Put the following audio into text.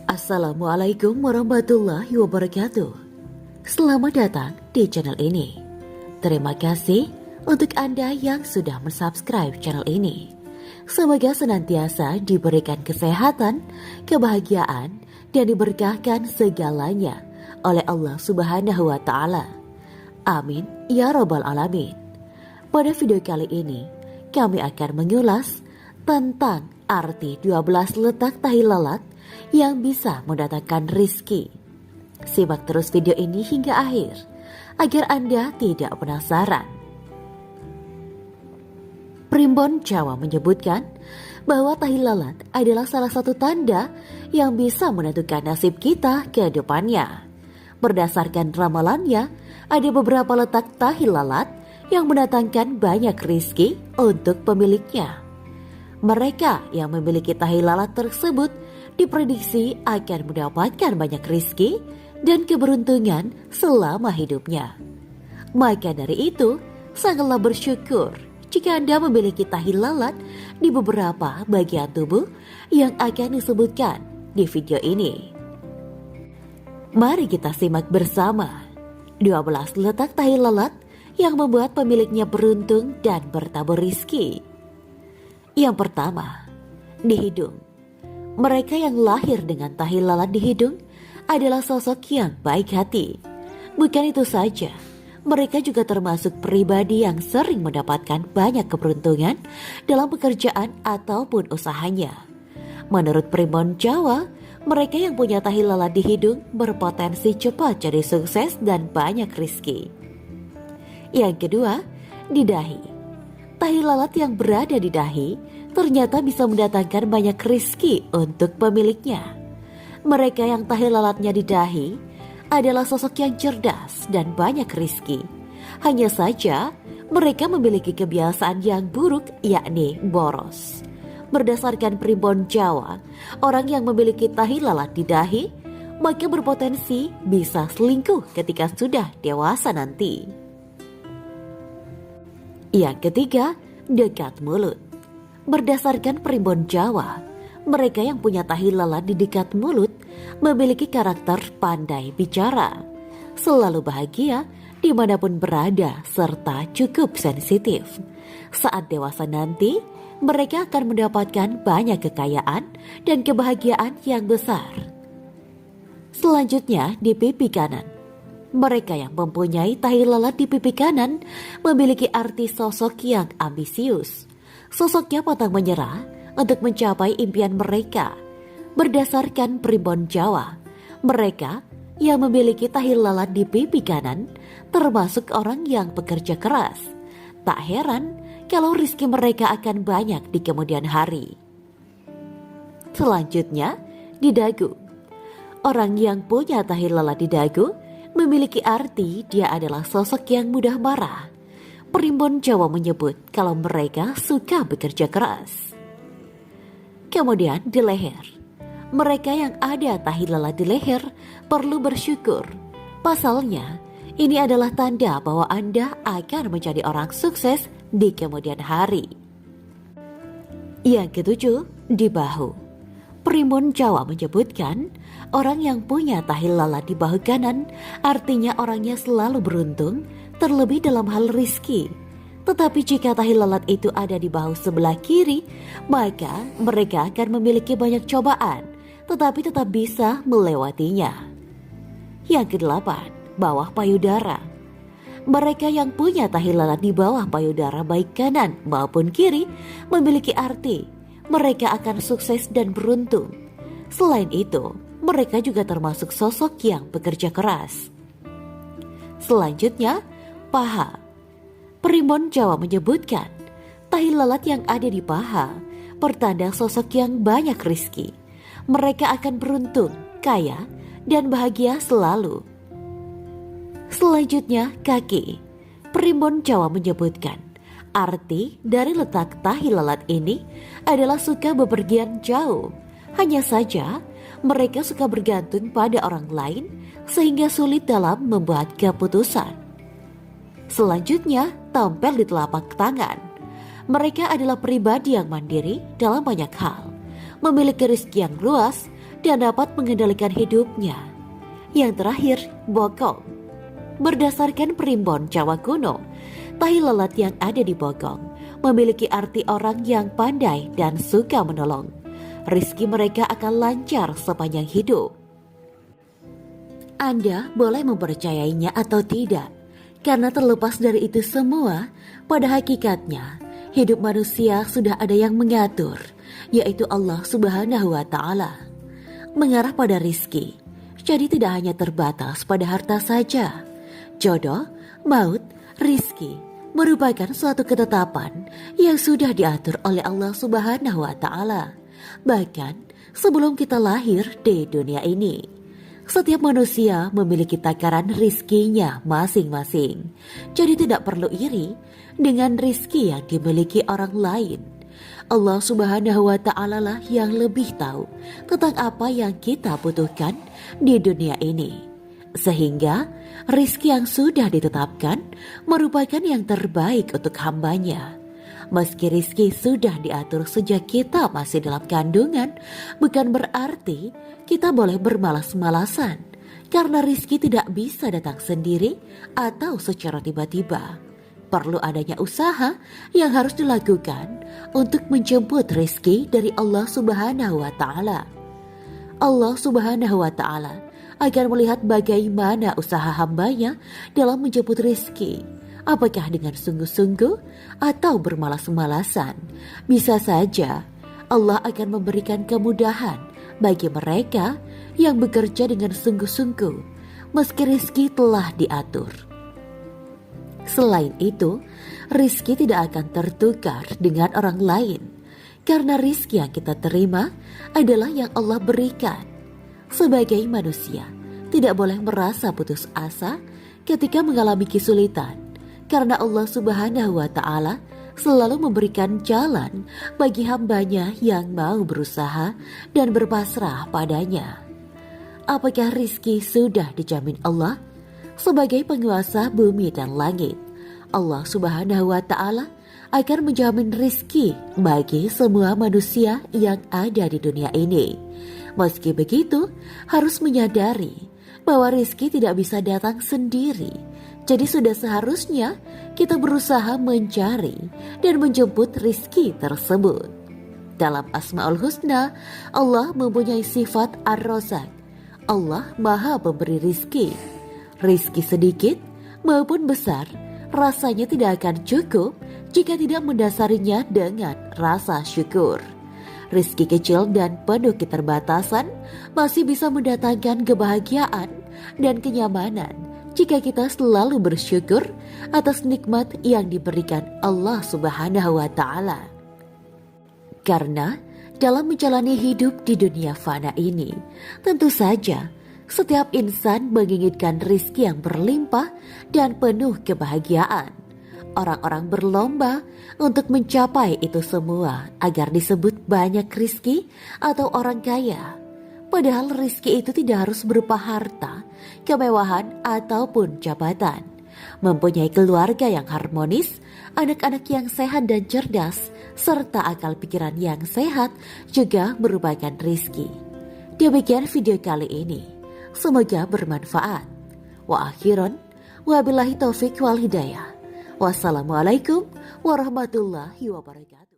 Assalamualaikum warahmatullahi wabarakatuh. Selamat datang di channel ini. Terima kasih untuk Anda yang sudah mensubscribe channel ini. Semoga senantiasa diberikan kesehatan, kebahagiaan, dan diberkahkan segalanya oleh Allah Subhanahu wa Ta'ala. Amin ya Rabbal Alamin. Pada video kali ini, kami akan mengulas tentang arti 12 letak tahi lalat yang bisa mendatangkan rizki. Simak terus video ini hingga akhir agar Anda tidak penasaran. Primbon Jawa menyebutkan bahwa tahi lalat adalah salah satu tanda yang bisa menentukan nasib kita ke depannya. Berdasarkan ramalannya, ada beberapa letak tahi lalat yang mendatangkan banyak rizki untuk pemiliknya. Mereka yang memiliki tahi lalat tersebut diprediksi akan mendapatkan banyak rizki dan keberuntungan selama hidupnya. Maka dari itu, sangatlah bersyukur jika Anda memiliki tahi lalat di beberapa bagian tubuh yang akan disebutkan di video ini. Mari kita simak bersama 12 letak tahi lalat yang membuat pemiliknya beruntung dan bertabur rizki. Yang pertama, di hidung. Mereka yang lahir dengan tahi lalat di hidung adalah sosok yang baik hati. Bukan itu saja, mereka juga termasuk pribadi yang sering mendapatkan banyak keberuntungan dalam pekerjaan ataupun usahanya. Menurut Primbon Jawa, mereka yang punya tahi lalat di hidung berpotensi cepat jadi sukses dan banyak rizki. Yang kedua, di dahi. Tahi lalat yang berada di dahi ternyata bisa mendatangkan banyak rizki untuk pemiliknya. Mereka yang tahi lalatnya di dahi adalah sosok yang cerdas dan banyak rizki. Hanya saja mereka memiliki kebiasaan yang buruk, yakni boros. Berdasarkan Primbon Jawa, orang yang memiliki tahi lalat di dahi maka berpotensi bisa selingkuh ketika sudah dewasa nanti. Yang ketiga, dekat mulut. Berdasarkan Primbon Jawa, mereka yang punya tahi lalat di dekat mulut memiliki karakter pandai bicara, selalu bahagia dimanapun berada, serta cukup sensitif. Saat dewasa nanti, mereka akan mendapatkan banyak kekayaan dan kebahagiaan yang besar. Selanjutnya, di pipi kanan. Mereka yang mempunyai tahi lalat di pipi kanan memiliki arti sosok yang ambisius. Sosoknya pantang menyerah untuk mencapai impian mereka. Berdasarkan Primbon Jawa, mereka yang memiliki tahi lalat di pipi kanan termasuk orang yang bekerja keras. Tak heran kalau rizki mereka akan banyak di kemudian hari. Selanjutnya, di dagu. Orang yang punya tahi lalat di dagu memiliki arti dia adalah sosok yang mudah marah. Primbon Jawa menyebut kalau mereka suka bekerja keras. Kemudian di leher. Mereka yang ada tahi lalat di leher perlu bersyukur. Pasalnya, ini adalah tanda bahwa Anda akan menjadi orang sukses di kemudian hari. Yang ketujuh, di bahu. Primbon Jawa menyebutkan orang yang punya tahi lalat di bahu kanan artinya orangnya selalu beruntung, terlebih dalam hal rizki. Tetapi jika tahi lalat itu ada di bahu sebelah kiri, maka mereka akan memiliki banyak cobaan, tetapi tetap bisa melewatinya. Yang kedelapan, bawah payudara. Mereka yang punya tahi lalat di bawah payudara baik kanan maupun kiri memiliki arti mereka akan sukses dan beruntung. Selain itu, mereka juga termasuk sosok yang bekerja keras. Selanjutnya, paha. Primbon Jawa menyebutkan, tahi lalat yang ada di paha pertanda sosok yang banyak rizki. Mereka akan beruntung, kaya, dan bahagia selalu. Selanjutnya, kaki. Primbon Jawa menyebutkan, arti dari letak tahi lalat ini adalah suka bepergian jauh. Hanya saja, mereka suka bergantung pada orang lain sehingga sulit dalam membuat keputusan. Selanjutnya, tampil di telapak tangan. Mereka adalah pribadi yang mandiri dalam banyak hal, memiliki rezeki yang luas, dan dapat mengendalikan hidupnya. Yang terakhir, bokong. Berdasarkan primbon Jawa kuno, tahi lalat yang ada di bokong memiliki arti orang yang pandai dan suka menolong. Rizki mereka akan lancar sepanjang hidup. Anda boleh mempercayainya atau tidak, karena terlepas dari itu semua, pada hakikatnya hidup manusia sudah ada yang mengatur, yaitu Allah Subhanahu wa Ta'ala. Mengarah pada rizki, jadi tidak hanya terbatas pada harta saja. Jodoh, maut, rizki merupakan suatu ketetapan yang sudah diatur oleh Allah Subhanahu wa Ta'ala. Bahkan sebelum kita lahir di dunia ini, setiap manusia memiliki takaran rizkinya masing-masing. Jadi tidak perlu iri dengan rizki yang dimiliki orang lain. Allah Subhanahu wa Ta'ala lah yang lebih tahu tentang apa yang kita butuhkan di dunia ini. Sehingga rizki yang sudah ditetapkan merupakan yang terbaik untuk hambanya. Meski rizki sudah diatur sejak kita masih dalam kandungan, bukan berarti kita boleh bermalas-malasan, karena rizki tidak bisa datang sendiri atau secara tiba-tiba. Perlu adanya usaha yang harus dilakukan untuk menjemput rizki dari Allah Subhanahu wa Ta'ala. Allah Subhanahu wa Ta'ala akan melihat bagaimana usaha hambanya dalam menjemput rizki. Apakah dengan sungguh-sungguh atau bermalas-malasan? Bisa saja Allah akan memberikan kemudahan bagi mereka yang bekerja dengan sungguh-sungguh, meski rizki telah diatur. Selain itu, rizki tidak akan tertukar dengan orang lain, karena rizki yang kita terima adalah yang Allah berikan. Sebagai manusia, tidak boleh merasa putus asa ketika mengalami kesulitan, karena Allah Subhanahu wa Ta'ala selalu memberikan jalan bagi hambanya yang mau berusaha dan berpasrah padanya. Apakah rizki sudah dijamin Allah? Sebagai penguasa bumi dan langit, Allah Subhanahu wa Ta'ala akan menjamin rizki bagi semua manusia yang ada di dunia ini. Meski begitu, harus menyadari bahwa rizki tidak bisa datang sendiri. Jadi sudah seharusnya kita berusaha mencari dan menjemput rizki tersebut. Dalam Asmaul Husna, Allah mempunyai sifat Ar-Razak. Allah Maha Pemberi rizki. Rizki sedikit maupun besar, rasanya tidak akan cukup jika tidak mendasarinya dengan rasa syukur. Rizki kecil dan penuh keterbatasan masih bisa mendatangkan kebahagiaan dan kenyamanan jika kita selalu bersyukur atas nikmat yang diberikan Allah Subhanahu wa Ta'ala. Karena dalam menjalani hidup di dunia fana ini, tentu saja setiap insan menginginkan rizki yang berlimpah dan penuh kebahagiaan. Orang-orang berlomba untuk mencapai itu semua agar disebut banyak rizki atau orang kaya. Padahal rizki itu tidak harus berupa harta, kemewahan, ataupun jabatan. Mempunyai keluarga yang harmonis, anak-anak yang sehat dan cerdas, serta akal pikiran yang sehat juga merupakan rizki. Demikian video kali ini. Semoga bermanfaat. Wa akhiran, wabillahi taufik wal hidayah. Wassalamualaikum warahmatullahi wabarakatuh.